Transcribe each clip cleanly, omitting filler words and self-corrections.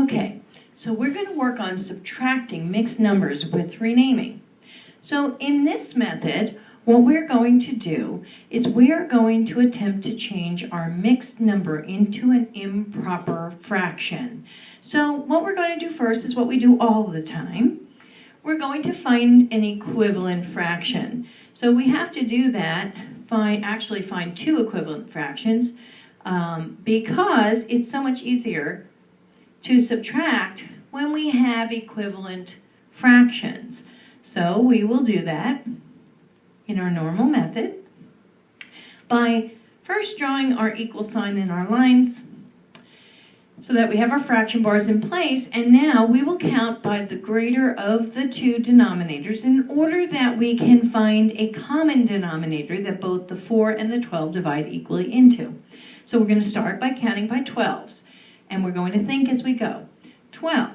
Okay, so we're going to work on subtracting mixed numbers with renaming. So in this method, what we're going to do is we're going to attempt to change our mixed number into an improper fraction. So what we're going to do first is what we do all the time. We're going to find an equivalent fraction. So we have to do that, actually find two equivalent fractions because it's so much easier to subtract when we have equivalent fractions. So we will do that in our normal method by first drawing our equal sign in our lines so that we have our fraction bars in place, and now we will count by the greater of the two denominators in order that we can find a common denominator that both the 4 and the 12 divide equally into. So we're going to start by counting by 12s, and we're going to think as we go. 12.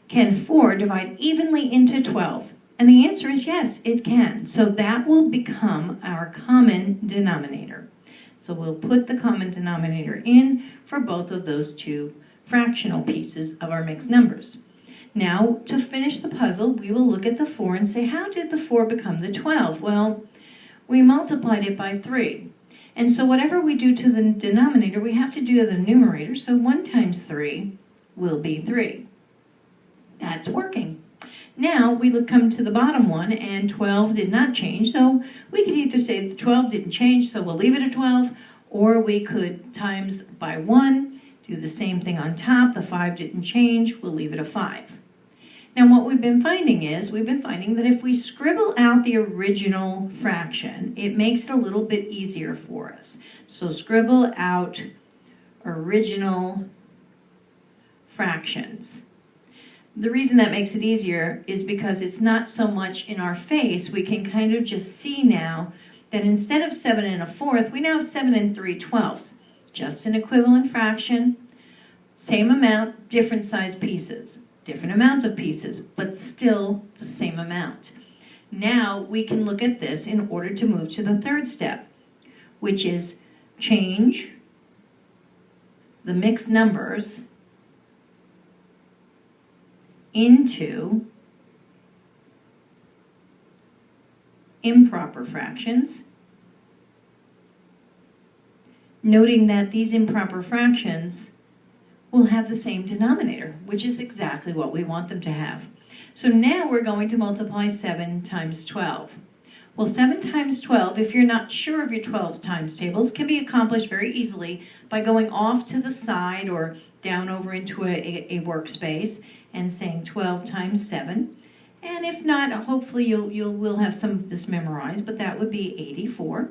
Can 4 divide evenly into 12? And the answer is yes, it can. So that will become our common denominator. So we'll put the common denominator in for both of those two fractional pieces of our mixed numbers. Now, to finish the puzzle, we will look at the 4 and say, how did the 4 become the 12? Well, we multiplied it by 3. And so whatever we do to the denominator, we have to do to the numerator. So 1 times 3 will be 3. That's working. Now we come to the bottom one, and 12 did not change, so we could either say the 12 didn't change, so we'll leave it at 12, or we could times by 1, do the same thing on top. The 5 didn't change, we'll leave it a 5. Now what we've been finding that if we scribble out the original fraction, it makes it a little bit easier for us. So scribble out original fractions. The reason that makes it easier is because it's not so much in our face. We can kind of just see now that instead of 7 1/4, we now have 7 3/12. Just an equivalent fraction, same amount, different size pieces, different amount of pieces, but still the same amount. Now we can look at this in order to move to the third step, which is change the mixed numbers into improper fractions, noting that these improper fractions will have the same denominator, which is exactly what we want them to have. So now we're going to multiply 7 times 12. Well, 7 times 12, if you're not sure of your 12's times tables, can be accomplished very easily by going off to the side or down over into a workspace and saying 12 times 7. And if not, hopefully we'll have some of this memorized, but that would be 84.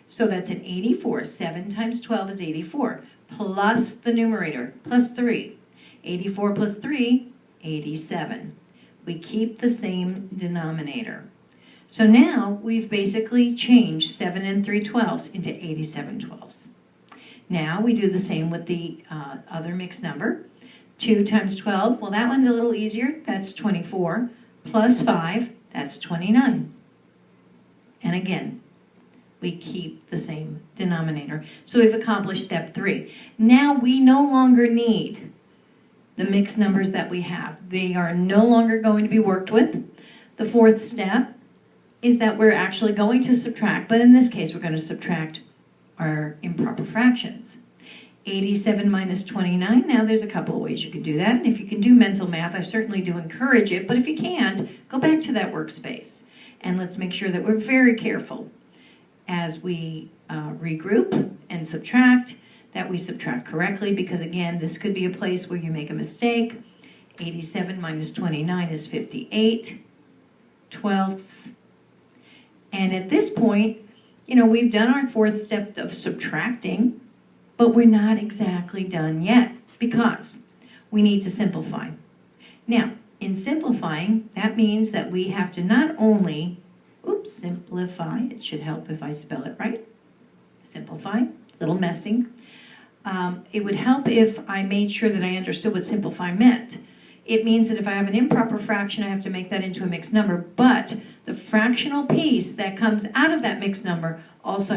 So that's an 84. 7 times 12 is 84, plus the numerator, plus 3. 84 plus 3, 87. We keep the same denominator. So now we've basically changed 7 3/12 into 87/12. Now we do the same with the other mixed number. 2 times 12, well, that one's a little easier. That's 24. Plus 5, that's 29. And again, we keep the same denominator. So we've accomplished step 3. Now we no longer need the mixed numbers that we have. They are no longer going to be worked with. The fourth step is that we're actually going to subtract, but in this case we're going to subtract our improper fractions. 87 minus 29, now there's a couple of ways you could do that, and if you can do mental math, I certainly do encourage it, but if you can't, go back to that workspace, and let's make sure that we're very careful as we regroup and subtract, that we subtract correctly, because again, this could be a place where you make a mistake. 87 minus 29 is 58/12. And at this point, we've done our fourth step of subtracting, but we're not exactly done yet because we need to simplify. Now, in simplifying, that means that we have to not only, simplify, it should help if I spell it right, simplify, a little messy. It would help if I made sure that I understood what simplify meant. It means that if I have an improper fraction, I have to make that into a mixed number, but the fractional piece that comes out of that mixed number also